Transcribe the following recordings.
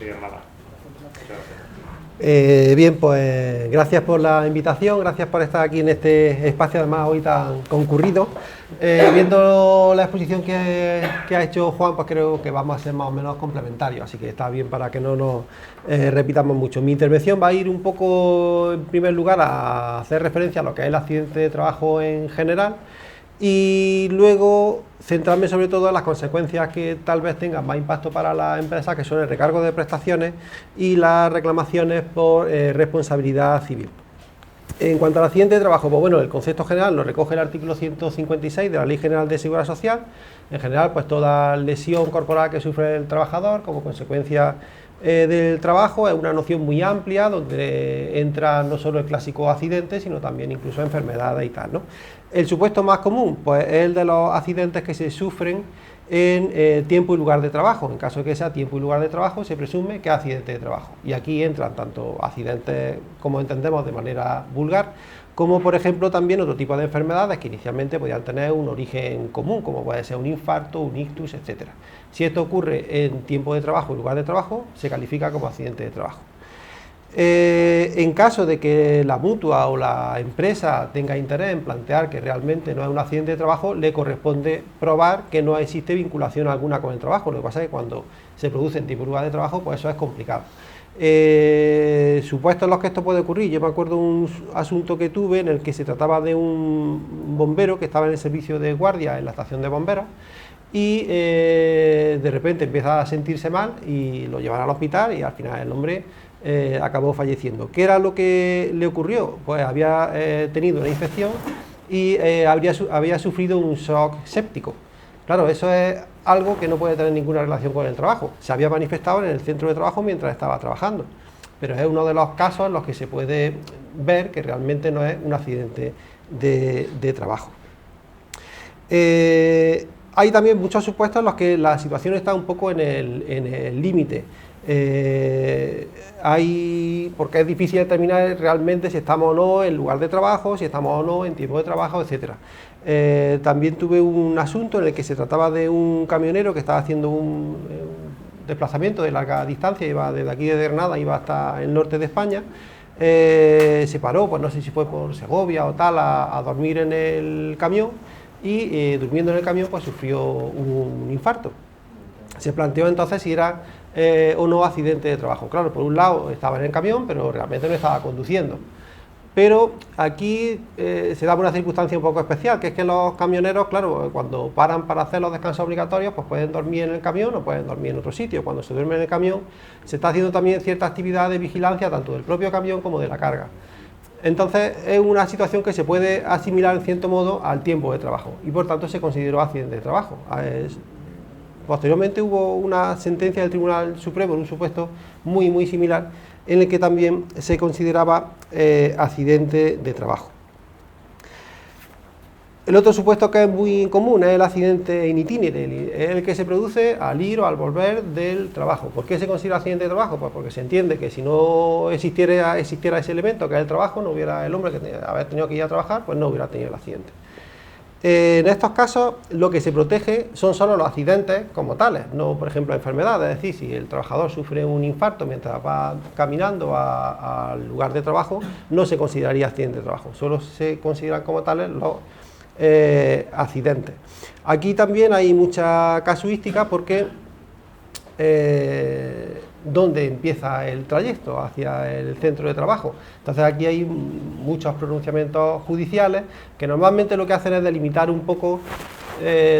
Así que nada, muchas gracias. Bien, pues gracias por la invitación, gracias por estar aquí en este espacio, además hoy tan concurrido. Viendo la exposición que ha hecho Juan, pues creo que vamos a ser más o menos complementarios, así que está bien para que no nos repitamos mucho. Mi intervención va a ir un poco, en primer lugar, a hacer referencia a lo que es el accidente de trabajo en general, y luego centrarme sobre todo en las consecuencias que tal vez tengan más impacto para la empresa, que son el recargo de prestaciones y las reclamaciones por responsabilidad civil. En cuanto al accidente de trabajo, pues bueno, el concepto general lo recoge el artículo 156 de la Ley General de Seguridad Social. En general, pues toda lesión corporal que sufre el trabajador como consecuencia del trabajo es una noción muy amplia, donde entra no solo el clásico accidente, sino también incluso enfermedades y tal, ¿no? El supuesto más común, pues es el de los accidentes que se sufren en tiempo y lugar de trabajo. En caso de que sea tiempo y lugar de trabajo, se presume que es accidente de trabajo. Y aquí entran tanto accidentes, como entendemos de manera vulgar, como por ejemplo también otro tipo de enfermedades que inicialmente podían tener un origen común, como puede ser un infarto, un ictus, etc. Si esto ocurre en tiempo de trabajo y lugar de trabajo, se califica como accidente de trabajo. En caso de que la mutua o la empresa tenga interés en plantear que realmente no es un accidente de trabajo, le corresponde probar que no existe vinculación alguna con el trabajo. Lo que pasa es que cuando se produce en tiempo y lugar de trabajo, pues eso es complicado. Supuestos en los que esto puede ocurrir, yo me acuerdo un asunto que tuve en el que se trataba de un bombero que estaba en el servicio de guardia en la estación de bomberos, y de repente empieza a sentirse mal y lo llevan al hospital y al final el hombre acabó falleciendo. ¿Qué era lo que le ocurrió? Pues había tenido una infección y había sufrido un shock séptico. Claro, eso es algo que no puede tener ninguna relación con el trabajo. Se había manifestado en el centro de trabajo mientras estaba trabajando, pero es uno de los casos en los que se puede ver que realmente no es un accidente de trabajo. Hay también muchos supuestos en los que la situación está un poco en el límite. Porque es difícil determinar realmente si estamos o no en lugar de trabajo, si estamos o no en tiempo de trabajo, etc. También tuve un asunto en el que se trataba de un camionero que estaba haciendo un desplazamiento de larga distancia, iba desde aquí de Granada, iba hasta el norte de España. Se paró, pues no sé si fue por Segovia o tal, a dormir en el camión, y durmiendo en el camión pues sufrió un infarto. Se planteó entonces si era o no accidente de trabajo. Claro, por un lado estaba en el camión, pero realmente no estaba conduciendo. Pero aquí se da una circunstancia un poco especial, que es que los camioneros, claro, cuando paran para hacer los descansos obligatorios, pues pueden dormir en el camión o pueden dormir en otro sitio. Cuando se duerme en el camión, se está haciendo también cierta actividad de vigilancia, tanto del propio camión como de la carga. Entonces es una situación que se puede asimilar en cierto modo al tiempo de trabajo y por tanto se consideró accidente de trabajo. Posteriormente hubo una sentencia del Tribunal Supremo en un supuesto muy similar, en el que también se consideraba accidente de trabajo. El otro supuesto que es muy común es el accidente in itinere, es el que se produce al ir o al volver del trabajo. ¿Por qué se considera accidente de trabajo? Pues porque se entiende que si no existiera ese elemento que es el trabajo, no hubiera el hombre que haber tenido que ir a trabajar, pues no hubiera tenido el accidente. En estos casos lo que se protege son solo los accidentes como tales, no por ejemplo enfermedades. Es decir, si el trabajador sufre un infarto mientras va caminando al lugar de trabajo, no se consideraría accidente de trabajo, solo se consideran como tales los accidentes. Aquí también hay mucha casuística porque dónde empieza el trayecto hacia el centro de trabajo. Entonces aquí hay muchos pronunciamientos judiciales que normalmente lo que hacen es delimitar un poco,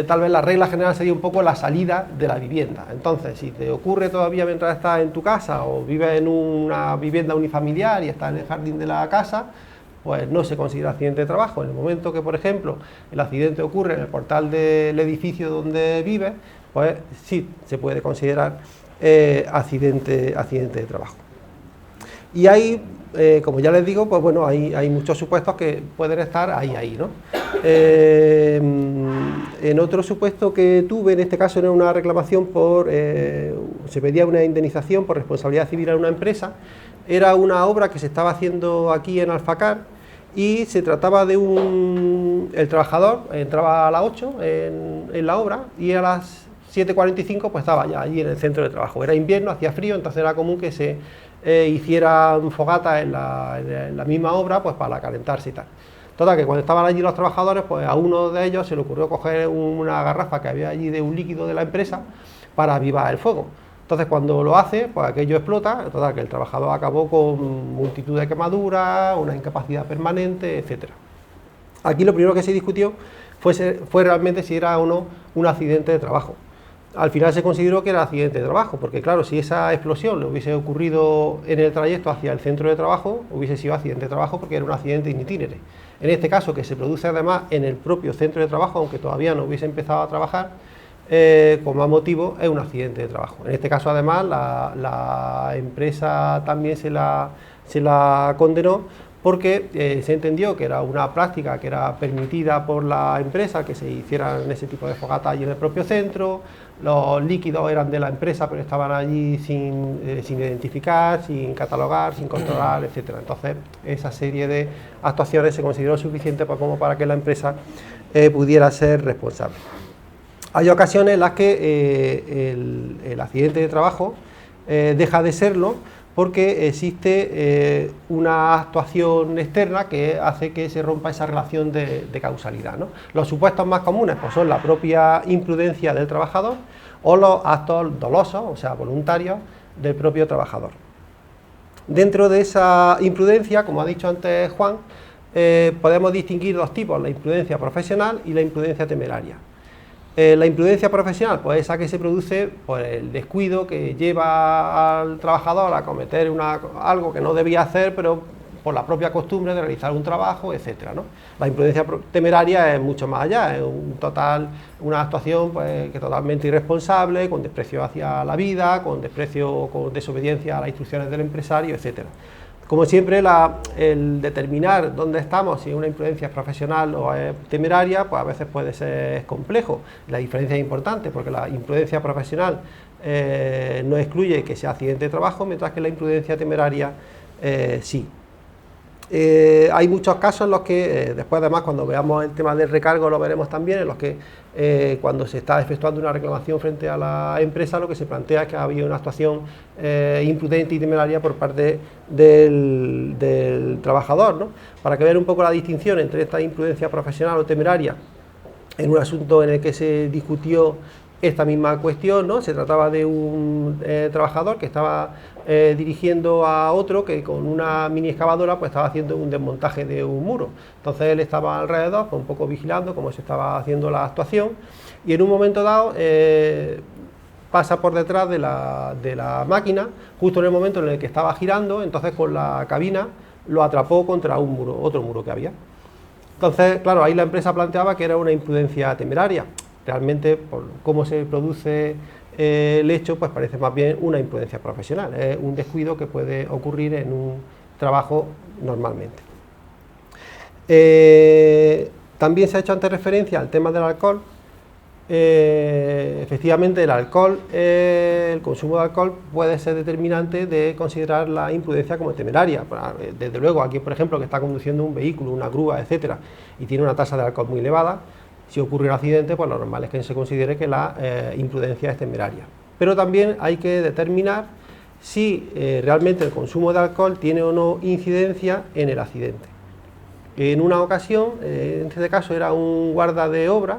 tal vez la regla general sería un poco la salida de la vivienda. Entonces, si te ocurre todavía mientras estás en tu casa o vives en una vivienda unifamiliar y estás en el jardín de la casa, pues no se considera accidente de trabajo. En el momento que, por ejemplo, el accidente ocurre en el portal del edificio donde vives, pues sí, se puede considerar accidente de trabajo. Y hay, como ya les digo, pues bueno, hay muchos supuestos que pueden estar ahí, ¿no? En otro supuesto que tuve, en este caso era una reclamación se pedía una indemnización por responsabilidad civil a una empresa. Era una obra que se estaba haciendo aquí en Alfacar y se trataba de el trabajador entraba a las 8 en la obra y a las 7:45 pues estaba ya allí en el centro de trabajo. Era invierno, hacía frío, entonces era común que se hicieran fogatas en la misma obra pues para calentarse y tal. Total, que cuando estaban allí los trabajadores, pues a uno de ellos se le ocurrió coger una garrafa que había allí de un líquido de la empresa para avivar el fuego. Entonces cuando lo hace, pues aquello explota, total, que el trabajador acabó con multitud de quemaduras, una incapacidad permanente, etcétera. Aquí lo primero que se discutió fue realmente si era o no un accidente de trabajo. Al final se consideró que era accidente de trabajo, porque claro, si esa explosión le hubiese ocurrido en el trayecto hacia el centro de trabajo, hubiese sido accidente de trabajo porque era un accidente in itinere. En este caso, que se produce además en el propio centro de trabajo, aunque todavía no hubiese empezado a trabajar, con más motivo, es un accidente de trabajo. En este caso, además, la empresa también se la condenó porque se entendió que era una práctica que era permitida por la empresa, que se hicieran ese tipo de fogatas allí en el propio centro, los líquidos eran de la empresa pero estaban allí sin identificar, sin catalogar, sin controlar, etcétera. Entonces esa serie de actuaciones se consideró suficiente como para que la empresa pudiera ser responsable. Hay ocasiones en las que el accidente de trabajo deja de serlo porque existe una actuación externa que hace que se rompa esa relación de causalidad, ¿no? Los supuestos más comunes pues, son la propia imprudencia del trabajador o los actos dolosos, o sea, voluntarios, del propio trabajador. Dentro de esa imprudencia, como ha dicho antes Juan, podemos distinguir dos tipos, la imprudencia profesional y la imprudencia temeraria. La imprudencia profesional, pues esa que se produce por el descuido que lleva al trabajador a cometer algo que no debía hacer, pero por la propia costumbre de realizar un trabajo, etcétera, ¿no? La imprudencia temeraria es mucho más allá, es una actuación pues, que totalmente irresponsable, con desprecio hacia la vida, con desobediencia a las instrucciones del empresario, etcétera. Como siempre, el determinar dónde estamos, si una imprudencia es profesional o es temeraria, pues a veces puede ser complejo. La diferencia es importante porque la imprudencia profesional no excluye que sea accidente de trabajo, mientras que la imprudencia temeraria sí. Hay muchos casos en los que, después además cuando veamos el tema del recargo lo veremos también, en los que cuando se está efectuando una reclamación frente a la empresa lo que se plantea es que había una actuación imprudente y temeraria por parte del trabajador, ¿no? Para que vean un poco la distinción entre esta imprudencia profesional o temeraria en un asunto en el que se discutió esta misma cuestión, ¿no? Se trataba de un trabajador que estaba dirigiendo a otro que con una mini excavadora pues estaba haciendo un desmontaje de un muro. Entonces él estaba alrededor, pues, un poco vigilando cómo se estaba haciendo la actuación y en un momento dado pasa por detrás de la máquina, justo en el momento en el que estaba girando, entonces con la cabina lo atrapó contra un muro, otro muro que había. Entonces, claro, ahí la empresa planteaba que era una imprudencia temeraria. Realmente, por cómo se produce el hecho, pues parece más bien una imprudencia profesional, es un descuido que puede ocurrir en un trabajo normalmente. También se ha hecho antes referencia al tema del alcohol. Efectivamente, el alcohol, el consumo de alcohol puede ser determinante de considerar la imprudencia como temeraria. Desde luego, aquí por ejemplo, que está conduciendo un vehículo, una grúa, etcétera, y tiene una tasa de alcohol muy elevada, si ocurre un accidente, pues lo normal es que se considere que la imprudencia es temeraria. Pero también hay que determinar si realmente el consumo de alcohol tiene o no incidencia en el accidente. En una ocasión, en este caso era un guarda de obra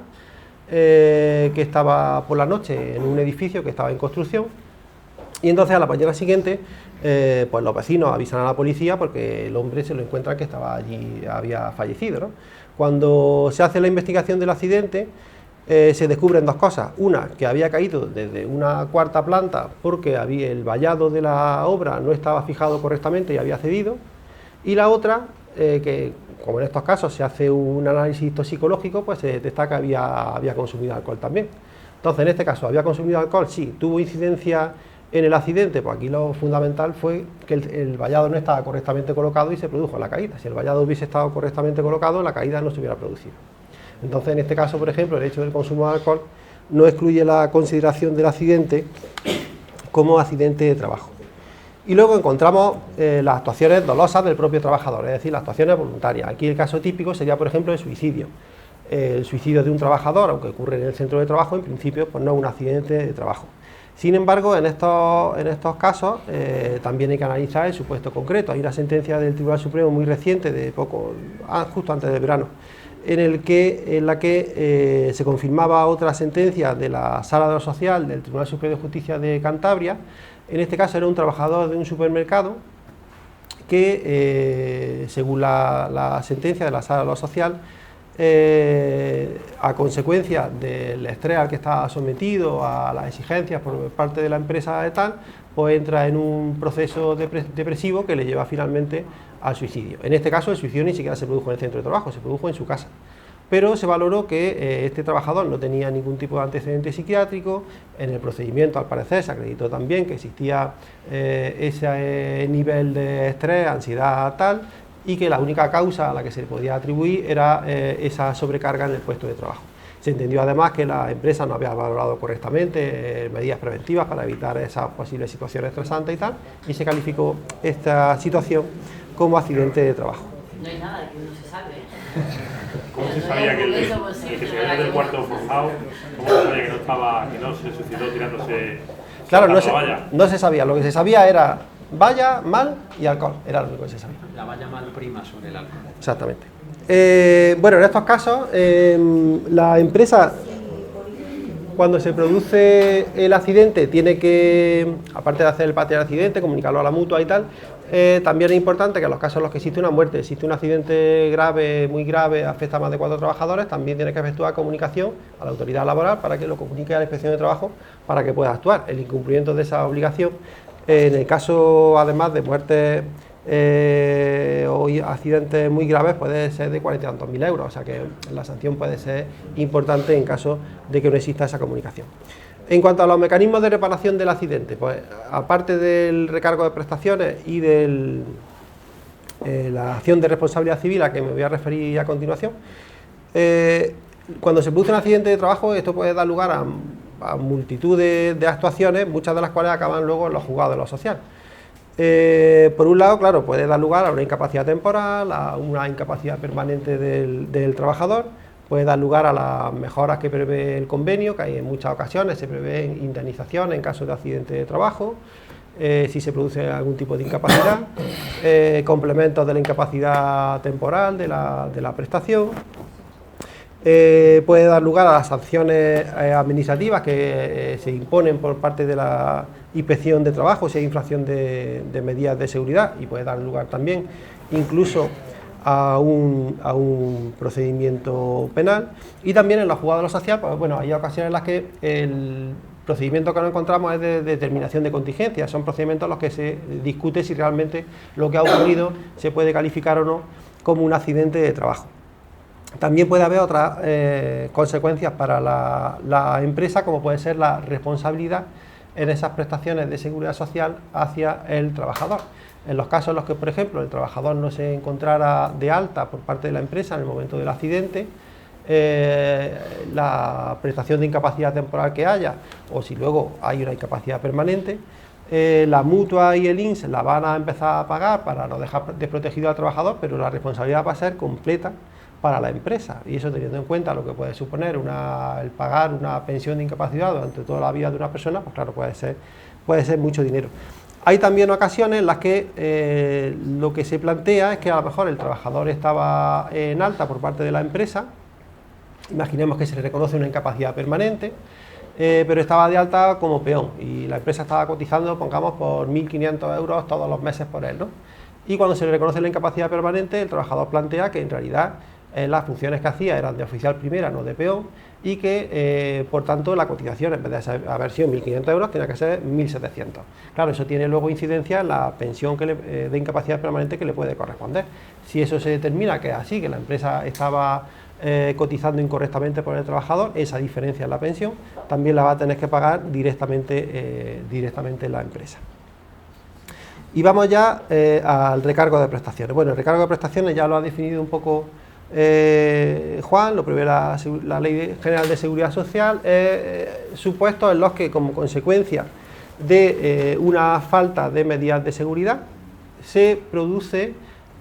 que estaba por la noche en un edificio que estaba en construcción y entonces a la mañana siguiente pues los vecinos avisan a la policía porque el hombre se lo encuentra que estaba allí, había fallecido, ¿no? Cuando se hace la investigación del accidente se descubren dos cosas, una que había caído desde una cuarta planta porque el vallado de la obra no estaba fijado correctamente y había cedido, y la otra que como en estos casos se hace un análisis toxicológico, pues se detecta que había consumido alcohol también. Entonces en este caso había consumido alcohol, sí, tuvo incidencia en el accidente, pues aquí lo fundamental fue que el vallado no estaba correctamente colocado y se produjo la caída. Si el vallado hubiese estado correctamente colocado, la caída no se hubiera producido. Entonces, en este caso, por ejemplo, el hecho del consumo de alcohol no excluye la consideración del accidente como accidente de trabajo. Y luego encontramos las actuaciones dolosas del propio trabajador, es decir, las actuaciones voluntarias. Aquí el caso típico sería, por ejemplo, el suicidio. el suicidio de un trabajador, aunque ocurre en el centro de trabajo, en principio pues no es un accidente de trabajo. Sin embargo, en estos casos también hay que analizar el supuesto concreto. Hay una sentencia del Tribunal Supremo muy reciente, justo antes del verano, en la que se confirmaba otra sentencia de la Sala de lo Social del Tribunal Superior de Justicia de Cantabria. En este caso era un trabajador de un supermercado que, según la sentencia de la Sala de lo Social, a consecuencia del estrés al que está sometido, a las exigencias por parte de la empresa de tal, pues entra en un proceso depresivo que le lleva finalmente al suicidio. En este caso el suicidio ni siquiera se produjo en el centro de trabajo, se produjo en su casa. Pero se valoró que este trabajador no tenía ningún tipo de antecedente psiquiátrico. En el procedimiento, al parecer, se acreditó también que existía ese nivel de estrés, ansiedad tal, y que la única causa a la que se le podía atribuir era esa sobrecarga en el puesto de trabajo. Se entendió además que la empresa no había valorado correctamente medidas preventivas para evitar esas posibles situaciones estresantes y tal, y se calificó esta situación como accidente de trabajo. No hay nada que no se sabe. ¿Cómo se sabía que el que se quedó del cuarto forzado, cómo se sabía que no se suicidó tirándose? Claro, no se sabía. Lo que se sabía era valla, mal y alcohol. Era lo único que se sabía. La valla mal prima sobre el alcohol. Exactamente. Bueno, en estos casos, la empresa, cuando se produce el accidente, tiene que, aparte de hacer el parte del accidente, comunicarlo a la mutua y tal, también es importante que en los casos en los que existe una muerte, existe un accidente grave, muy grave, afecta a más de 4 trabajadores, también tiene que efectuar comunicación a la autoridad laboral para que lo comunique a la inspección de trabajo para que pueda actuar. El incumplimiento de esa obligación, en el caso además de muertes o accidentes muy graves, puede ser de 40 y tantos mil euros, o sea que la sanción puede ser importante en caso de que no exista esa comunicación. En cuanto a los mecanismos de reparación del accidente, pues aparte del recargo de prestaciones y de la acción de responsabilidad civil a que me voy a referir a continuación, cuando se produce un accidente de trabajo, esto puede dar lugar a multitud de actuaciones, muchas de las cuales acaban luego en los juzgados de lo social. Por un lado, claro, puede dar lugar a una incapacidad temporal, a una incapacidad permanente del trabajador, puede dar lugar a las mejoras que prevé el convenio, que hay en muchas ocasiones, se prevé indemnización en caso de accidente de trabajo, si se produce algún tipo de incapacidad, complementos de la incapacidad temporal de la prestación. Puede dar lugar a las sanciones administrativas que se imponen por parte de la inspección de trabajo si hay infracción de medidas de seguridad, y puede dar lugar también incluso a un procedimiento penal. Y también en los juzgados de lo social, pues bueno, hay ocasiones en las que el procedimiento que nos encontramos es de determinación de contingencia. Son procedimientos en los que se discute si realmente lo que ha ocurrido se puede calificar o no como un accidente de trabajo. También puede haber otras consecuencias para la empresa, como puede ser la responsabilidad en esas prestaciones de seguridad social hacia el trabajador. En los casos en los que, por ejemplo, el trabajador no se encontrara de alta por parte de la empresa en el momento del accidente, la prestación de incapacidad temporal que haya, o si luego hay una incapacidad permanente, la mutua y el INS la van a empezar a pagar para no dejar desprotegido al trabajador, pero la responsabilidad va a ser completa para la empresa, y eso teniendo en cuenta lo que puede suponer el pagar una pensión de incapacidad durante toda la vida de una persona, pues claro, puede ser mucho dinero. Hay también ocasiones en las que lo que se plantea es que a lo mejor el trabajador estaba en alta por parte de la empresa, imaginemos que se le reconoce una incapacidad permanente, pero estaba de alta como peón y la empresa estaba cotizando, pongamos, por 1.500 euros todos los meses por él, ¿no? Y cuando se le reconoce la incapacidad permanente, el trabajador plantea que en realidad las funciones que hacía eran de oficial primera, no de peón, y que por tanto la cotización, en vez de haber sido 1.500 euros, tenía que ser 1.700. Claro, eso tiene luego incidencia en la pensión de incapacidad permanente que le puede corresponder. Si eso se determina que es así, que la empresa estaba cotizando incorrectamente por el trabajador, esa diferencia en la pensión también la va a tener que pagar directamente la empresa. Y vamos ya al recargo de prestaciones. Bueno, el recargo de prestaciones ya lo ha definido un poco Juan, lo prevé la Ley General de Seguridad Social, supuestos en los que, como consecuencia de una falta de medidas de seguridad, se produce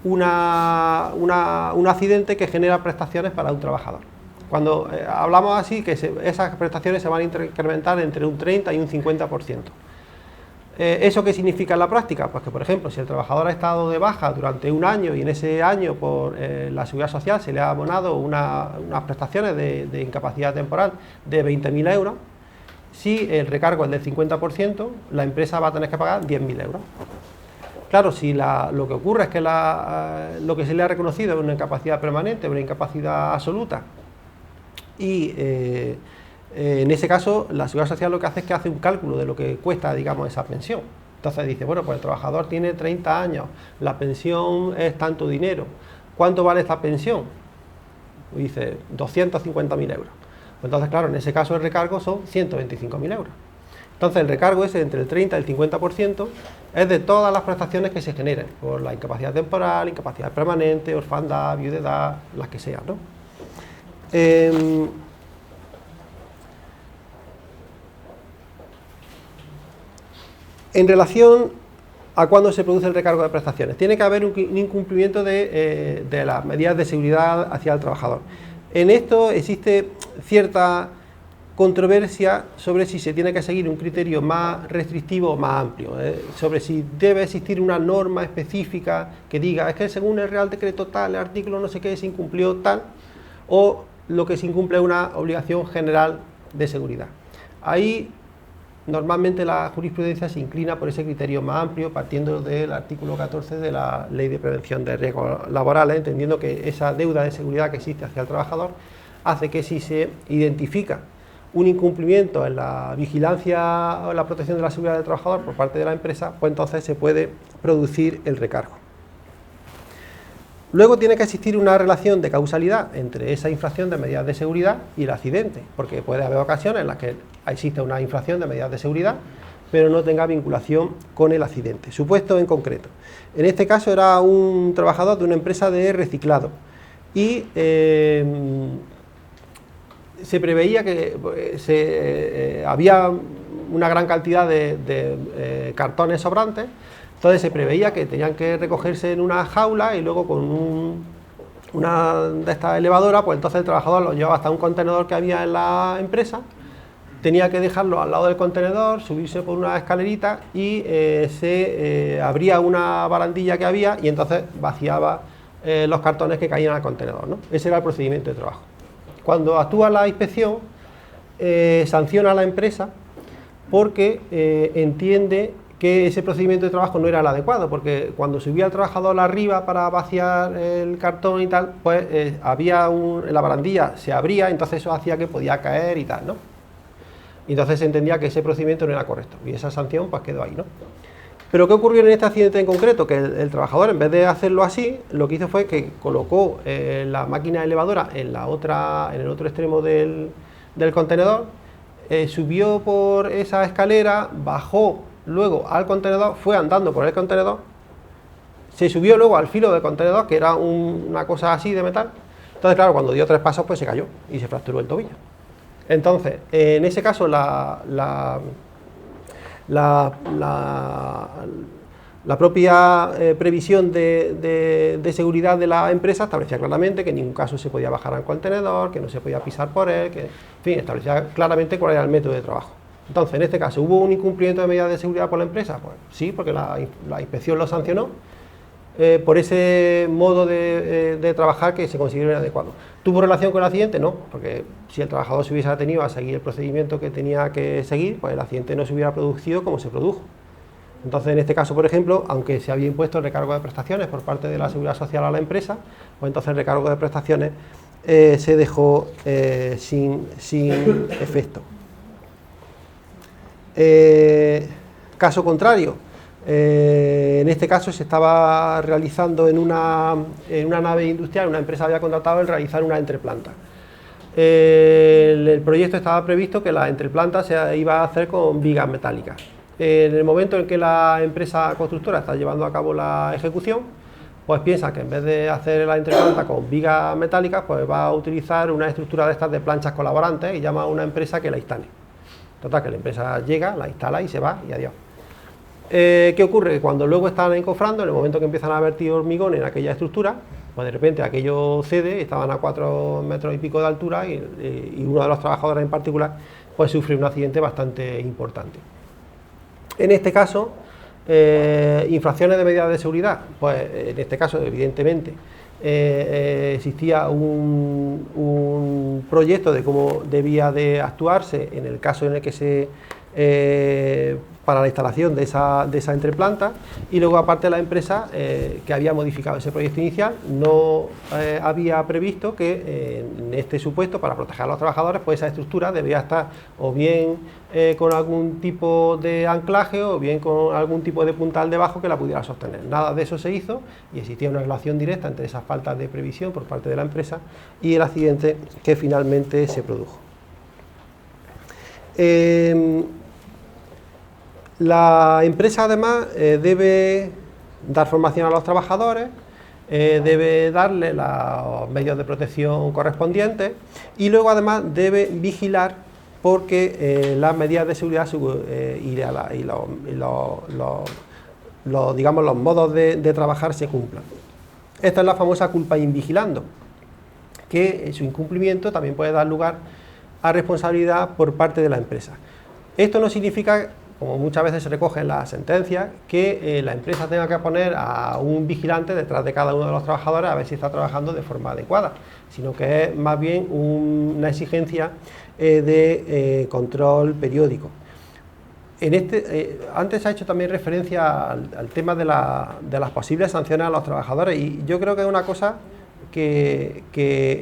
un accidente que genera prestaciones para un trabajador. Cuando hablamos así, que esas prestaciones se van a incrementar entre un 30 y un 50%. ¿Eso qué significa en la práctica? Pues que, por ejemplo, si el trabajador ha estado de baja durante un año y en ese año por la Seguridad Social se le ha abonado unas prestaciones de incapacidad temporal de 20.000 euros, si el recargo es del 50%, la empresa va a tener que pagar 10.000 euros. Claro, si lo que ocurre es que lo que se le ha reconocido es una incapacidad permanente, una incapacidad absoluta, y en ese caso la Seguridad Social lo que hace es que hace un cálculo de lo que cuesta, digamos, esa pensión. Entonces dice, bueno, pues el trabajador tiene 30 años, la pensión es tanto dinero, ¿cuánto vale esta pensión? Dice 250.000 euros. Entonces, claro, en ese caso el recargo son 125.000 euros. Entonces el recargo ese entre el 30 y el 50% es de todas las prestaciones que se generen, por la incapacidad temporal, incapacidad permanente, orfandad, viudedad, las que sean, ¿no? En relación a cuándo se produce el recargo de prestaciones, tiene que haber un incumplimiento de las medidas de seguridad hacia el trabajador. En esto existe cierta controversia sobre si se tiene que seguir un criterio más restrictivo o más amplio, sobre si debe existir una norma específica que diga, es que según el Real Decreto tal, el artículo no sé qué se incumplió tal, o lo que se incumple es una obligación general de seguridad. Ahí normalmente la jurisprudencia se inclina por ese criterio más amplio, partiendo del artículo 14 de la Ley de Prevención de Riesgos Laborales, entendiendo que esa deuda de seguridad que existe hacia el trabajador hace que si se identifica un incumplimiento en la vigilancia o la protección de la seguridad del trabajador por parte de la empresa, pues entonces se puede producir el recargo. Luego tiene que existir una relación de causalidad entre esa infracción de medidas de seguridad y el accidente, porque puede haber ocasiones en las que existe una infracción de medidas de seguridad, pero no tenga vinculación con el accidente. Supuesto en concreto. En este caso era un trabajador de una empresa de reciclado y se preveía que había una gran cantidad de cartones sobrantes. Entonces se preveía que tenían que recogerse en una jaula y luego con una de estas elevadoras, pues entonces el trabajador lo llevaba hasta un contenedor que había en la empresa, tenía que dejarlo al lado del contenedor, subirse por una escalerita y se abría una barandilla que había y entonces vaciaba los cartones que caían al contenedor, ¿no? Ese era el procedimiento de trabajo. Cuando actúa la inspección, sanciona a la empresa porque entiende que ese procedimiento de trabajo no era el adecuado, porque cuando subía el trabajador arriba para vaciar el cartón y tal, pues la barandilla se abría, entonces eso hacía que podía caer y tal, ¿no? Y entonces se entendía que ese procedimiento no era correcto, y esa sanción pues quedó ahí, ¿no? Pero ¿qué ocurrió en este accidente en concreto? Que el trabajador, en vez de hacerlo así, lo que hizo fue que colocó la máquina elevadora en el otro extremo del contenedor, subió por esa escalera, bajó luego al contenedor, fue andando por el contenedor, se subió luego al filo del contenedor, que era una cosa así de metal. Entonces, claro, cuando dio 3 pasos, pues se cayó y se fracturó el tobillo. Entonces, en ese caso, la propia previsión de seguridad de la empresa establecía claramente que en ningún caso se podía bajar al contenedor, que no se podía pisar por él, que, en fin, establecía claramente cuál era el método de trabajo. Entonces, en este caso, ¿hubo un incumplimiento de medidas de seguridad por la empresa? Pues sí, porque la inspección lo sancionó por ese modo de trabajar que se consideró inadecuado. ¿Tuvo relación con el accidente? No, porque si el trabajador se hubiese atenido a seguir el procedimiento que tenía que seguir, pues el accidente no se hubiera producido como se produjo. Entonces, en este caso, por ejemplo, aunque se había impuesto el recargo de prestaciones por parte de la Seguridad Social a la empresa, pues entonces el recargo de prestaciones se dejó sin efecto. Caso contrario, en este caso se estaba realizando en una nave industrial, una empresa había contratado el realizar una entreplanta. El proyecto estaba previsto que la entreplanta se iba a hacer con vigas metálicas. En el momento en que la empresa constructora está llevando a cabo la ejecución, pues piensa que en vez de hacer la entreplanta con vigas metálicas, pues va a utilizar una estructura de estas de planchas colaborantes y llama a una empresa que la instale. Total, que la empresa llega, la instala y se va y adiós. ¿Qué ocurre? Cuando luego están encofrando, en el momento que empiezan a vertir hormigón en aquella estructura, Pues de repente aquello cede, estaban a 4 metros y pico de altura y uno de los trabajadores en particular pues sufre un accidente bastante importante. En este caso, infracciones de medidas de seguridad, pues en este caso evidentemente existía un proyecto de cómo debía de actuarse en el caso en el que se para la instalación de esa entreplanta, y luego aparte la empresa que había modificado ese proyecto inicial no había previsto que en este supuesto, para proteger a los trabajadores, pues esa estructura debía estar o bien con algún tipo de anclaje o bien con algún tipo de puntal debajo que la pudiera sostener. Nada de eso se hizo y existía una relación directa entre esas faltas de previsión por parte de la empresa y el accidente que finalmente se produjo. La empresa además debe dar formación a los trabajadores, debe darle los medios de protección correspondientes y luego además debe vigilar porque las medidas de seguridad y los modos de trabajar se cumplan. Esta es la famosa culpa invigilando, que su incumplimiento también puede dar lugar a responsabilidad por parte de la empresa. Esto no significa, como muchas veces se recoge en las sentencias, que la empresa tenga que poner a un vigilante detrás de cada uno de los trabajadores a ver si está trabajando de forma adecuada, sino que es más bien una exigencia de control periódico. Antes se ha hecho también referencia al tema de las posibles sanciones a los trabajadores, y yo creo que es una cosa que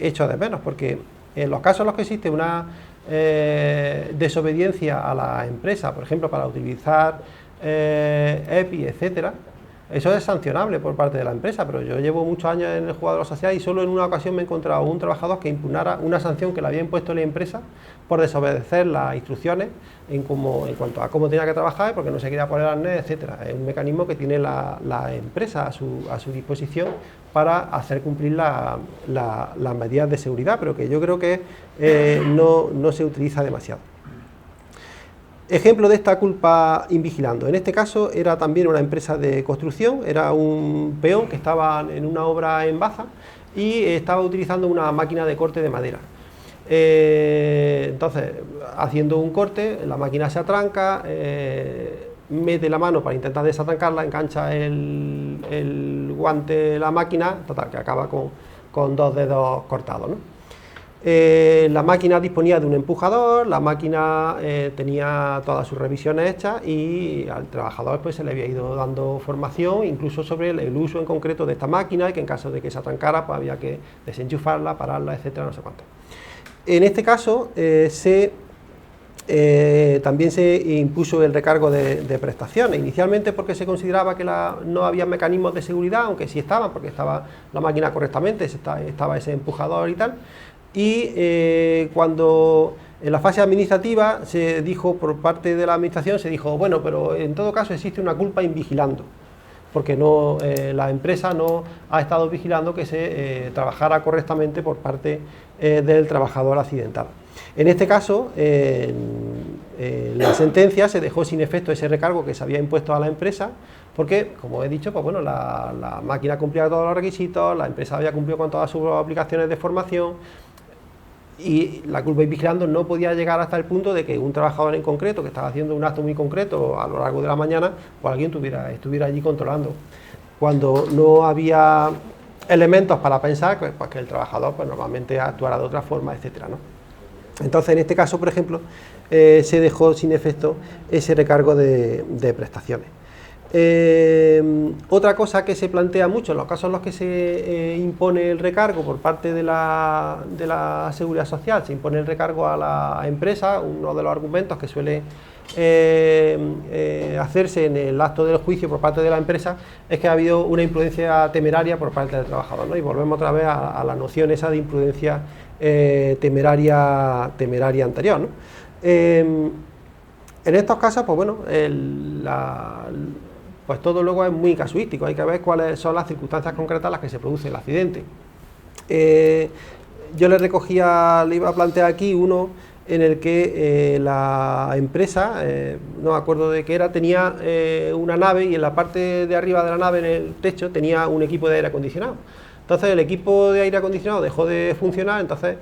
echo de menos, porque en los casos en los que existe una desobediencia a la empresa, por ejemplo, para utilizar EPI, etcétera, eso es sancionable por parte de la empresa, pero yo llevo muchos años en el juzgado de lo social y solo en una ocasión me he encontrado un trabajador que impugnara una sanción que le había impuesto la empresa por desobedecer las instrucciones en cuanto a cómo tenía que trabajar, porque no se quería poner arnés, etcétera. Es un mecanismo que tiene la empresa a su disposición para hacer cumplir las medidas de seguridad, pero que yo creo que no se utiliza demasiado. Ejemplo de esta culpa invigilando. En este caso era también una empresa de construcción, era un peón que estaba en una obra en Baza y estaba utilizando una máquina de corte de madera. Entonces, haciendo un corte, la máquina se atranca, mete la mano para intentar desatrancarla, engancha el guante de la máquina, total, que acaba con 2 dedos cortados, ¿no? La máquina disponía de un empujador, la máquina tenía todas sus revisiones hechas y al trabajador pues se le había ido dando formación incluso sobre el uso en concreto de esta máquina, y que en caso de que se atrancara pues había que desenchufarla, pararla, etcétera, no sé cuánto. En este caso también se impuso el recargo de prestaciones, inicialmente porque se consideraba que no había mecanismos de seguridad, aunque sí estaban, porque estaba la máquina correctamente, estaba ese empujador y tal. Y cuando en la fase administrativa se dijo por parte de la administración, se dijo, bueno, pero en todo caso existe una culpa invigilando, porque la empresa no ha estado vigilando que se trabajara correctamente por parte del trabajador accidentado. En este caso, en la sentencia se dejó sin efecto ese recargo que se había impuesto a la empresa, porque, como he dicho, pues bueno, la máquina cumplía todos los requisitos, la empresa había cumplido con todas sus aplicaciones de formación, y la culpa invigilando no podía llegar hasta el punto de que un trabajador en concreto que estaba haciendo un acto muy concreto a lo largo de la mañana, pues alguien estuviera allí controlando, cuando no había elementos para pensar pues que el trabajador pues normalmente actuara de otra forma, etcétera, ¿no? Entonces, en este caso, por ejemplo, se dejó sin efecto ese recargo de prestaciones. Otra cosa que se plantea mucho en los casos en los que se impone el recargo por parte de la Seguridad Social, se impone el recargo a la empresa. Uno de los argumentos que suele hacerse en el acto del juicio por parte de la empresa es que ha habido una imprudencia temeraria por parte del trabajador, ¿no? Y volvemos otra vez a la noción esa de imprudencia temeraria anterior, ¿no? En estos casos, pues bueno, pues todo luego es muy casuístico, hay que ver cuáles son las circunstancias concretas en las que se produce el accidente. Yo le iba a plantear aquí uno en el que la empresa, no me acuerdo de qué era, tenía una nave y en la parte de arriba de la nave, en el techo, tenía un equipo de aire acondicionado. Entonces el equipo de aire acondicionado dejó de funcionar, entonces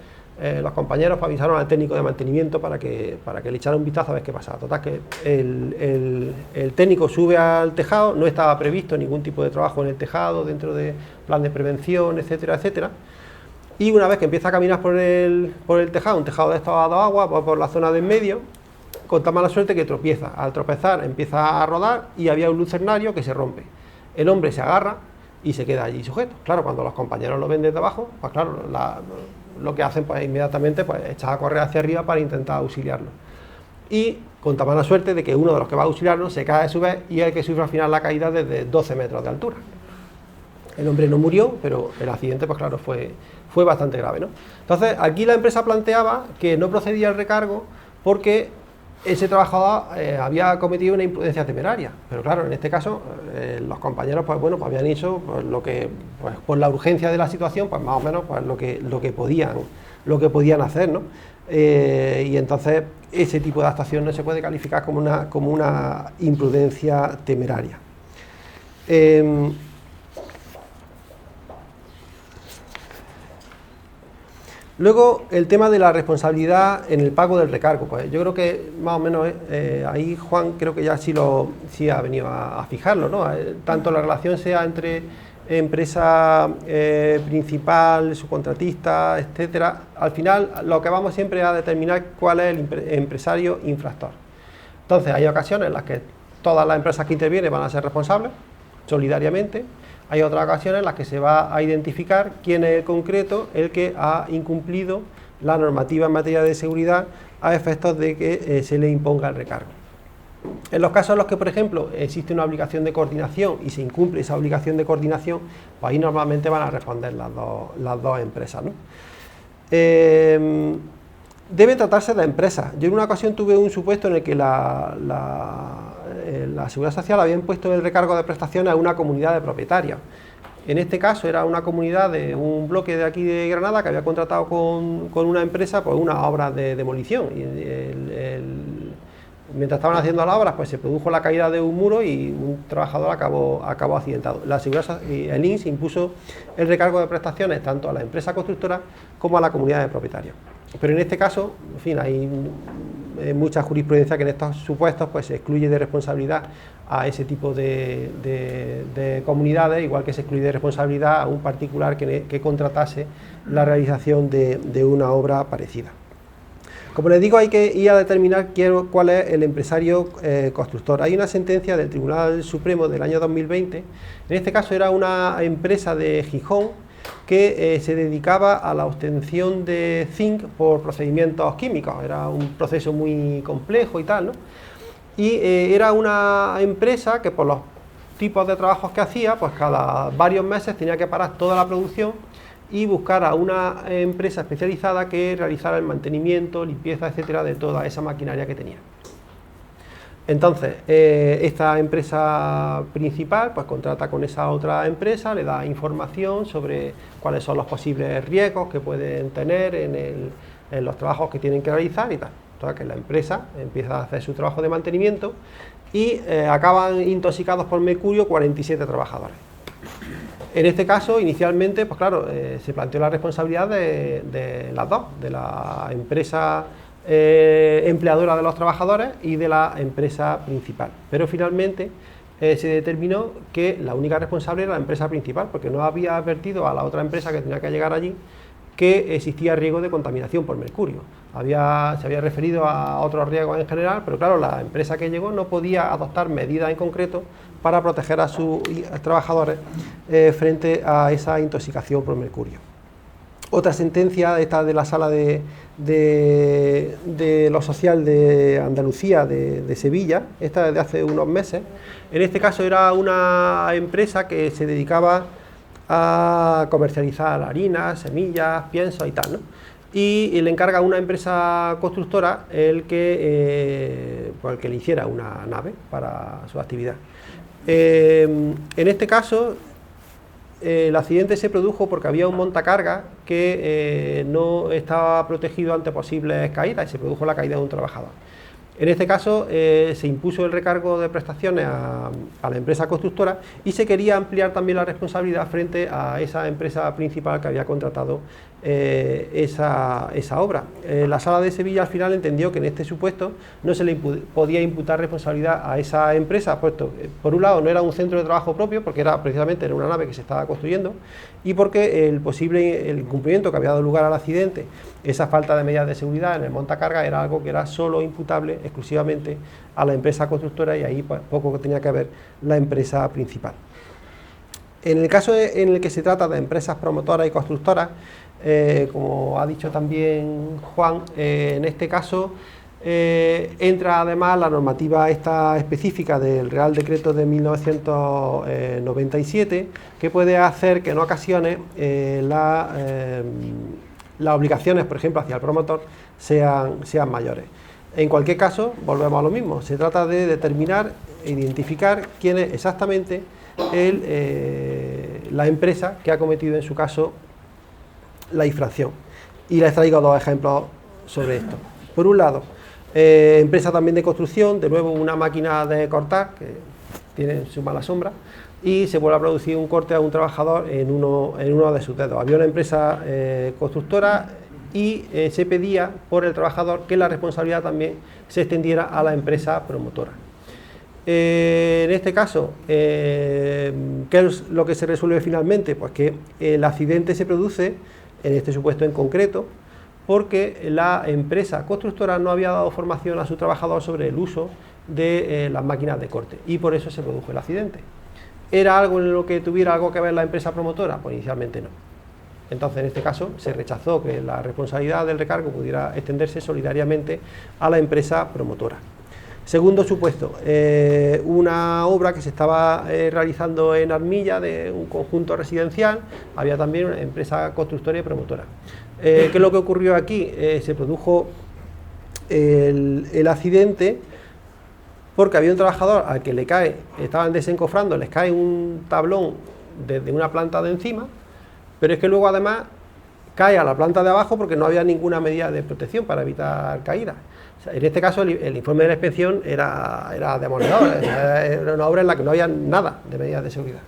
los compañeros avisaron al técnico de mantenimiento para que le echara un vistazo a ver qué pasaba. Total, que el técnico sube al tejado, no estaba previsto ningún tipo de trabajo en el tejado, dentro de plan de prevención, etcétera, etcétera. Y una vez que empieza a caminar por el tejado, un tejado de estos a dos aguas, va por la zona de en medio, con tan mala suerte que tropieza. Al tropezar empieza a rodar y había un lucernario que se rompe. El hombre se agarra y se queda allí sujeto. Claro, cuando los compañeros lo ven desde abajo, pues claro, lo que hacen pues inmediatamente pues echar a correr hacia arriba para intentar auxiliarlo. Y con tan mala suerte de que uno de los que va a auxiliarlo se cae a su vez y es el que sufre al final la caída desde 12 metros de altura. El hombre no murió, pero el accidente pues claro fue bastante grave, ¿no? Entonces aquí la empresa planteaba que no procedía el recargo porque ese trabajador había cometido una imprudencia temeraria, pero claro, en este caso los compañeros pues bueno, pues habían hecho pues, lo que pues, por la urgencia de la situación, pues más o menos pues, lo que podían hacer, ¿no? Y entonces ese tipo de actuación no se puede calificar como una imprudencia temeraria. Luego, el tema de la responsabilidad en el pago del recargo, pues yo creo que más o menos ahí Juan creo que ya sí ha venido a fijarlo, ¿no? Tanto la relación sea entre empresa principal, subcontratista, etcétera, al final lo que vamos siempre a determinar cuál es el empresario infractor. Entonces, hay ocasiones en las que todas las empresas que intervienen van a ser responsables, solidariamente. Hay otras ocasiones en las que se va a identificar quién es el concreto el que ha incumplido la normativa en materia de seguridad a efectos de que se le imponga el recargo. En los casos en los que, por ejemplo, existe una obligación de coordinación y se incumple esa obligación de coordinación, pues ahí normalmente van a responder las dos empresas, ¿no? Debe tratarse de empresas. Yo en una ocasión tuve un supuesto en el que la Seguridad Social había impuesto el recargo de prestaciones a una comunidad de propietarios. En este caso era una comunidad de un bloque de aquí de Granada que había contratado con una empresa pues unas obras de demolición. Y mientras estaban haciendo las obras pues se produjo la caída de un muro y un trabajador acabó accidentado. La Seguridad y el INS impuso el recargo de prestaciones tanto a la empresa constructora como a la comunidad de propietarios. Pero en este caso, en fin, hay mucha jurisprudencia que en estos supuestos pues se excluye de responsabilidad a ese tipo de comunidades, igual que se excluye de responsabilidad a un particular que contratase la realización de una obra parecida. Como les digo, hay que ir a determinar cuál es el empresario constructor. Hay una sentencia del Tribunal Supremo del año 2020, en este caso era una empresa de Gijón que se dedicaba a la obtención de zinc por procedimientos químicos. Era un proceso muy complejo y tal, ¿no? Y era una empresa que por los tipos de trabajos que hacía, pues cada varios meses tenía que parar toda la producción y buscar a una empresa especializada que realizara el mantenimiento, limpieza, etcétera, de toda esa maquinaria que tenía. Entonces, esta empresa principal pues contrata con esa otra empresa, le da información sobre cuáles son los posibles riesgos que pueden tener en los trabajos que tienen que realizar y tal. Entonces, que la empresa empieza a hacer su trabajo de mantenimiento y acaban intoxicados por mercurio 47 trabajadores. En este caso, inicialmente, pues claro, se planteó la responsabilidad de las dos, de la empresa empleadora de los trabajadores y de la empresa principal, pero finalmente se determinó que la única responsable era la empresa principal, porque no había advertido a la otra empresa que tenía que llegar allí que existía riesgo de contaminación por mercurio. Se había referido a otros riesgos en general, pero claro, la empresa que llegó no podía adoptar medidas en concreto para proteger a sus trabajadores frente a esa intoxicación por mercurio. Otra sentencia, esta de la Sala de lo Social de Andalucía, de Sevilla, esta es de hace unos meses. En este caso era una empresa que se dedicaba a comercializar harinas, semillas, piensos y tal, ¿no? Y le encarga a una empresa constructora el que le hiciera una nave para su actividad. En este caso, el accidente se produjo porque había un montacargas que no estaba protegido ante posibles caídas y se produjo la caída de un trabajador. En este caso se impuso el recargo de prestaciones a la empresa constructora y se quería ampliar también la responsabilidad frente a esa empresa principal que había contratado esa obra. La Sala de Sevilla al final entendió que en este supuesto no se le podía imputar responsabilidad a esa empresa, puesto que por un lado no era un centro de trabajo propio, porque precisamente era una nave que se estaba construyendo, y porque el incumplimiento que había dado lugar al accidente, esa falta de medidas de seguridad en el montacarga, era algo que era solo imputable exclusivamente a la empresa constructora, y ahí poco que tenía que ver la empresa principal. En el caso en el que se trata de empresas promotoras y constructoras, como ha dicho también Juan, en este caso entra además la normativa esta específica del Real Decreto de 1997, que puede hacer que en ocasiones las obligaciones, por ejemplo, hacia el promotor sean mayores. En cualquier caso, volvemos a lo mismo, se trata de determinar e identificar quién es exactamente la empresa que ha cometido en su caso la infracción. Y les traigo dos ejemplos sobre esto. Por un lado, empresa también de construcción, de nuevo una máquina de cortar que tiene su mala sombra, y se vuelve a producir un corte a un trabajador en uno de sus dedos. Había una empresa constructora y se pedía por el trabajador que la responsabilidad también se extendiera a la empresa promotora. En este caso, ¿qué es lo que se resuelve finalmente? Pues que el accidente se produce, en este supuesto en concreto, porque la empresa constructora no había dado formación a su trabajador sobre el uso de las máquinas de corte, y por eso se produjo el accidente. ¿Era algo en lo que tuviera algo que ver la empresa promotora? Pues inicialmente no. Entonces, en este caso, se rechazó que la responsabilidad del recargo pudiera extenderse solidariamente a la empresa promotora. Segundo supuesto, una obra que se estaba realizando en Armilla de un conjunto residencial, había también una empresa constructora y promotora. ¿Qué es lo que ocurrió aquí? Se produjo el accidente porque había un trabajador al que le cae, estaban desencofrando, les cae un tablón desde una planta de encima, pero es que luego además cae a la planta de abajo porque no había ninguna medida de protección para evitar caídas. O sea, en este caso el informe de la inspección era demoledor, o sea, era una obra en la que no había nada de medidas de seguridad,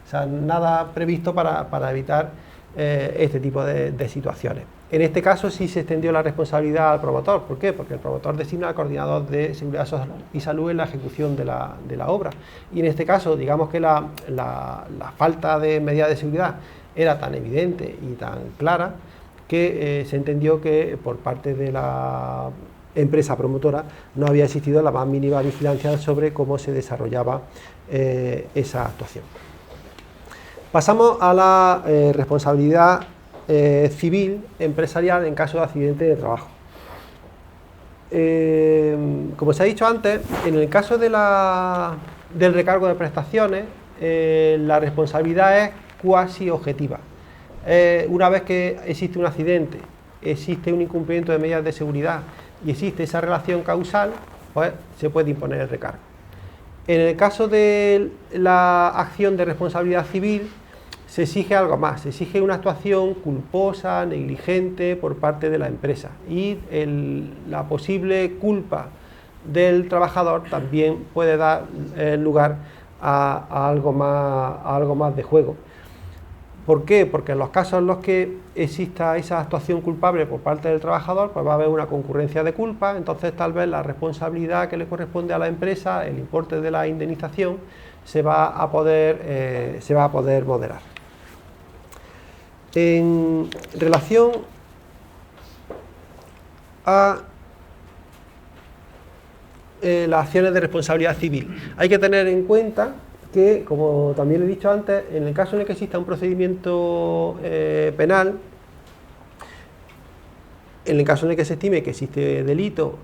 o sea, nada previsto para evitar este tipo de situaciones. En este caso sí se extendió la responsabilidad al promotor. ¿Por qué? Porque el promotor designa al coordinador de seguridad y salud en la ejecución de la obra, y en este caso digamos que la falta de medidas de seguridad era tan evidente y tan clara que se entendió que por parte de la empresa promotora no había existido la más mínima vigilancia sobre cómo se desarrollaba esa actuación. Pasamos a la responsabilidad civil empresarial en caso de accidente de trabajo. Como se ha dicho antes, en el caso del recargo de prestaciones, la responsabilidad es cuasi objetiva. Una vez que existe un accidente, existe un incumplimiento de medidas de seguridad y existe esa relación causal, pues se puede imponer el recargo. En el caso de la acción de responsabilidad civil, se exige algo más, se exige una actuación culposa, negligente por parte de la empresa, y la posible culpa del trabajador también puede dar lugar a algo más de juego. ¿Por qué? Porque en los casos en los que exista esa actuación culpable por parte del trabajador, pues va a haber una concurrencia de culpa, entonces tal vez la responsabilidad que le corresponde a la empresa, el importe de la indemnización, se va a poder moderar. En relación a las acciones de responsabilidad civil, hay que tener en cuenta que, como también he dicho antes, en el caso en el que exista un procedimiento penal, en el caso en el que se estime que existe delito,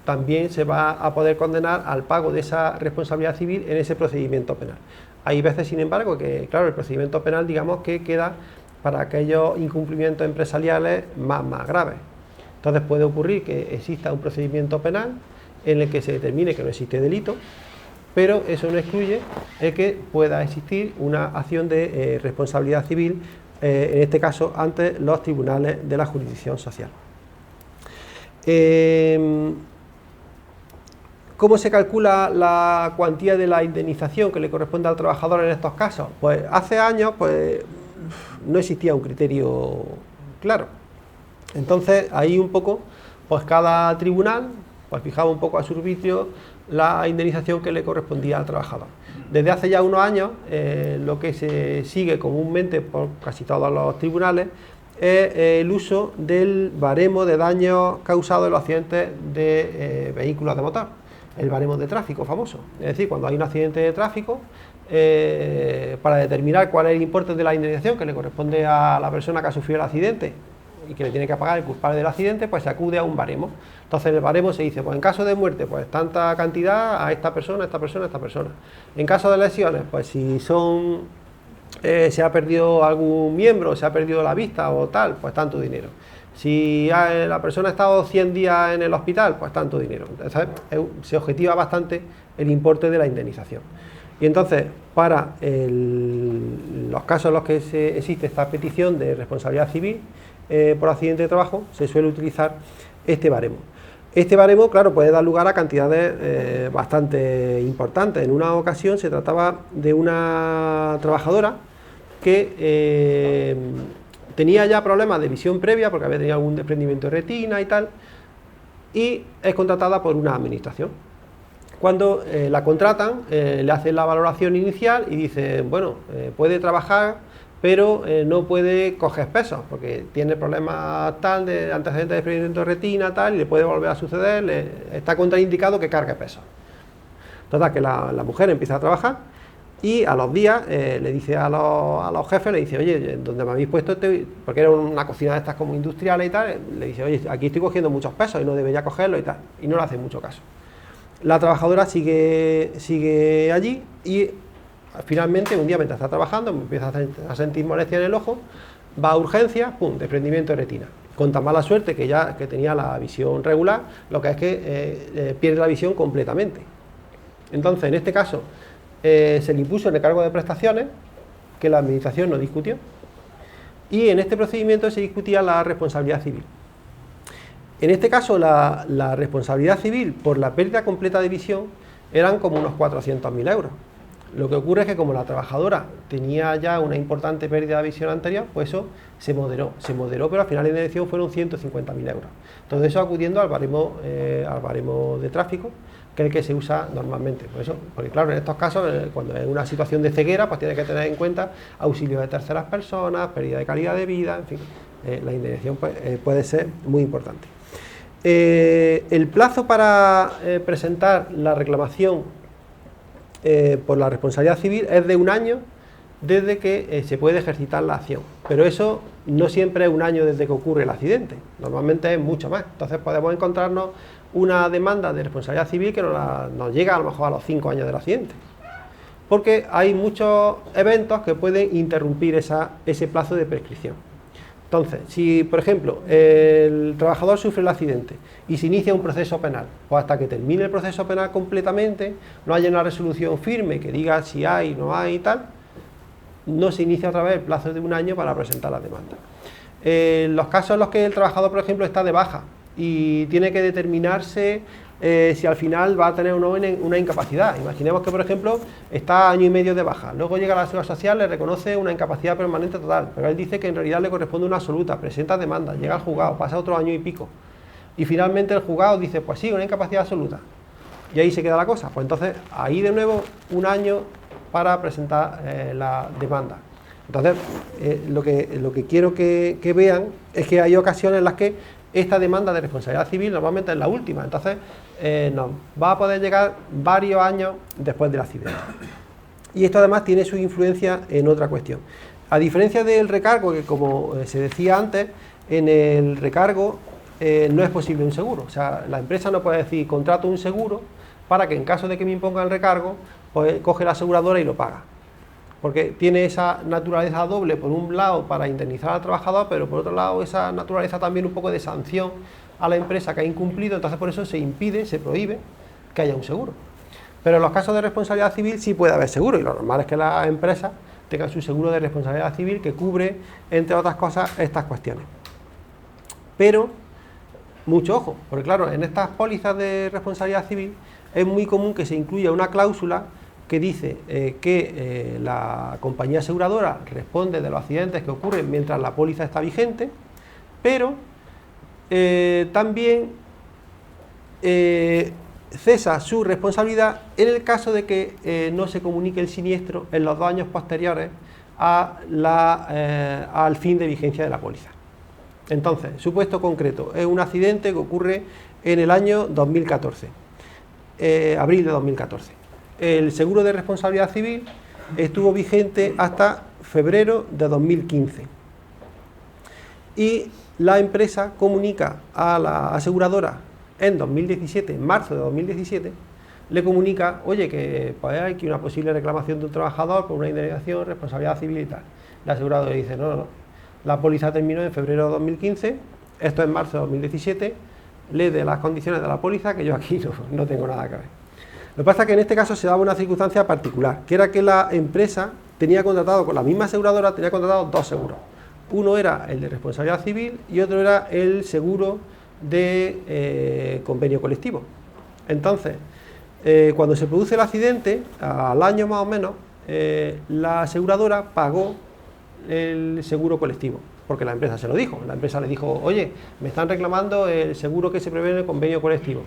también se va a poder condenar al pago de esa responsabilidad civil en ese procedimiento penal. Hay veces, sin embargo, que, claro, el procedimiento penal, digamos que queda para aquellos incumplimientos empresariales más graves. Entonces puede ocurrir que exista un procedimiento penal en el que se determine que no existe delito, pero eso no excluye el que pueda existir una acción de responsabilidad civil, en este caso ante los tribunales de la jurisdicción social. ¿Cómo se calcula la cuantía de la indemnización que le corresponde al trabajador en estos casos? Pues hace años pues, no existía un criterio claro. Entonces ahí un poco, pues cada tribunal pues fijaba un poco a su arbitrio la indemnización que le correspondía al trabajador. Desde hace ya unos años, lo que se sigue comúnmente por casi todos los tribunales es el uso del baremo de daños causados en los accidentes de vehículos de motor, el baremo de tráfico famoso. Es decir, cuando hay un accidente de tráfico, para determinar cuál es el importe de la indemnización que le corresponde a la persona que ha sufrido el accidente y que le tiene que pagar el culpable del accidente, pues se acude a un baremo. Entonces en el baremo se dice, pues en caso de muerte, pues tanta cantidad a esta persona, esta persona, esta persona. En caso de lesiones, pues si son se ha perdido algún miembro, se ha perdido la vista o tal, pues tanto dinero. Si la persona ha estado 100 días en el hospital, pues tanto dinero. Entonces, se objetiva bastante el importe de la indemnización. Y entonces, para los casos en los que existe esta petición de responsabilidad civil por accidente de trabajo, se suele utilizar este baremo. Este baremo, claro, puede dar lugar a cantidades bastante importantes. En una ocasión se trataba de una trabajadora que tenía ya problemas de visión previa porque había tenido algún desprendimiento de retina y tal, y es contratada por una administración. Cuando la contratan, le hacen la valoración inicial y dicen, bueno, puede trabajar, pero no puede coger pesos porque tiene problemas tal de antecedentes de desprendimiento de retina tal y le puede volver a suceder, está contraindicado que cargue pesos. Total, que la mujer empieza a trabajar y a los días le dice a los jefes, le dice, oye, donde me habéis puesto, porque era una cocina de estas como industriales y tal, le dice, oye, aquí estoy cogiendo muchos pesos y no debería cogerlo y tal, y no le hacen mucho caso. La trabajadora sigue allí y finalmente un día mientras está trabajando empieza a sentir molestia en el ojo, va a urgencias, pum, desprendimiento de retina. Con tan mala suerte que tenía la visión regular, lo que es que pierde la visión completamente. Entonces, en este caso, se le impuso el recargo de prestaciones, que la administración no discutió, y en este procedimiento se discutía la responsabilidad civil. En este caso, la responsabilidad civil por la pérdida completa de visión eran como unos 400.000 euros. Lo que ocurre es que como la trabajadora tenía ya una importante pérdida de visión anterior, pues eso se moderó, pero al final la indemnización fueron 150.000 euros. Todo eso acudiendo al baremo de tráfico, que es el que se usa normalmente. Por eso, porque claro, en estos casos, cuando hay una situación de ceguera, pues tiene que tener en cuenta auxilio de terceras personas, pérdida de calidad de vida, en fin, la indemnización puede ser muy importante. El plazo para presentar la reclamación por la responsabilidad civil es de 1 año desde que se puede ejercitar la acción, pero eso no siempre es 1 año desde que ocurre el accidente, normalmente es mucho más. Entonces podemos encontrarnos una demanda de responsabilidad civil que nos llega a lo mejor a los 5 años del accidente, porque hay muchos eventos que pueden interrumpir ese plazo de prescripción. Entonces, si por ejemplo el trabajador sufre el accidente y se inicia un proceso penal, pues hasta que termine el proceso penal completamente, no haya una resolución firme que diga si hay, no hay y tal, no se inicia otra vez el plazo de 1 año para presentar la demanda. Los casos en los que el trabajador, por ejemplo, está de baja y tiene que determinarse si al final va a tener o no una incapacidad. Imaginemos que, por ejemplo, está 1 año y medio de baja, luego llega a la Seguridad Social, le reconoce una incapacidad permanente total, pero él dice que en realidad le corresponde una absoluta, presenta demanda, llega al juzgado, pasa otro 1 año y pico, y finalmente el juzgado dice, pues sí, una incapacidad absoluta, y ahí se queda la cosa. Pues entonces, ahí de nuevo 1 año para presentar la demanda. Entonces, lo que quiero que vean es que hay ocasiones en las que esta demanda de responsabilidad civil normalmente es la última, entonces nos va a poder llegar varios años después del accidente. Y esto además tiene su influencia en otra cuestión. A diferencia del recargo, que como se decía antes, en el recargo no es posible un seguro. O sea, la empresa no puede decir, contrato un seguro para que en caso de que me impongan el recargo, pues coge la aseguradora y lo paga. Porque tiene esa naturaleza doble, por un lado para indemnizar al trabajador, pero por otro lado esa naturaleza también un poco de sanción a la empresa que ha incumplido, entonces por eso se impide, se prohíbe que haya un seguro. Pero en los casos de responsabilidad civil sí puede haber seguro, y lo normal es que las empresas tengan su seguro de responsabilidad civil que cubre, entre otras cosas, estas cuestiones. Pero, mucho ojo, porque claro, en estas pólizas de responsabilidad civil es muy común que se incluya una cláusula que dice que la compañía aseguradora responde de los accidentes que ocurren mientras la póliza está vigente, pero también cesa su responsabilidad en el caso de que no se comunique el siniestro en los 2 años posteriores al fin de vigencia de la póliza. Entonces, supuesto concreto, es un accidente que ocurre en el año 2014, abril de 2014. El seguro de responsabilidad civil estuvo vigente hasta febrero de 2015 y la empresa comunica a la aseguradora en 2017, en marzo de 2017, le comunica, oye, que pues, hay aquí una posible reclamación de un trabajador por una indemnización, responsabilidad civil y tal. La aseguradora le dice, no, la póliza terminó en febrero de 2015, esto es marzo de 2017, lee de las condiciones de la póliza que yo aquí no tengo nada que ver. Lo que pasa es que en este caso se daba una circunstancia particular, que era que la empresa tenía contratado, con la misma aseguradora, tenía contratado 2 seguros. Uno era el de responsabilidad civil y otro era el seguro de convenio colectivo. Entonces, cuando se produce el accidente, al año más o menos, la aseguradora pagó el seguro colectivo, porque la empresa se lo dijo. La empresa le dijo, oye, me están reclamando el seguro que se prevé en el convenio colectivo.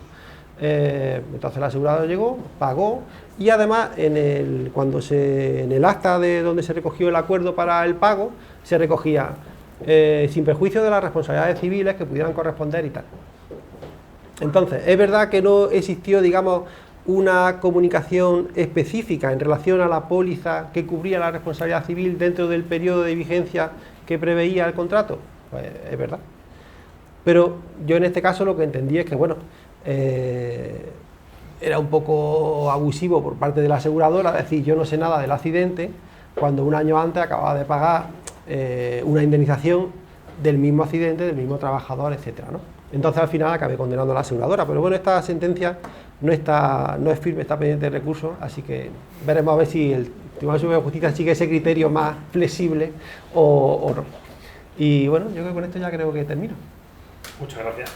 Entonces la aseguradora llegó, pagó y además en el acta de donde se recogió el acuerdo para el pago, se recogía sin perjuicio de las responsabilidades civiles que pudieran corresponder y tal. Entonces, es verdad que no existió, digamos, una comunicación específica en relación a la póliza que cubría la responsabilidad civil dentro del periodo de vigencia que preveía el contrato. Pues es verdad. Pero yo en este caso lo que entendí es que, bueno, era un poco abusivo por parte de la aseguradora decir yo no sé nada del accidente cuando un año antes acababa de pagar una indemnización del mismo accidente, del mismo trabajador, etcétera, ¿no? Entonces al final acabé condenando a la aseguradora, pero bueno, esta sentencia no es firme, está pendiente de recurso, así que veremos a ver si el Tribunal Superior de Justicia sigue ese criterio más flexible o no. Y bueno, yo creo que con esto ya creo que termino. Muchas gracias.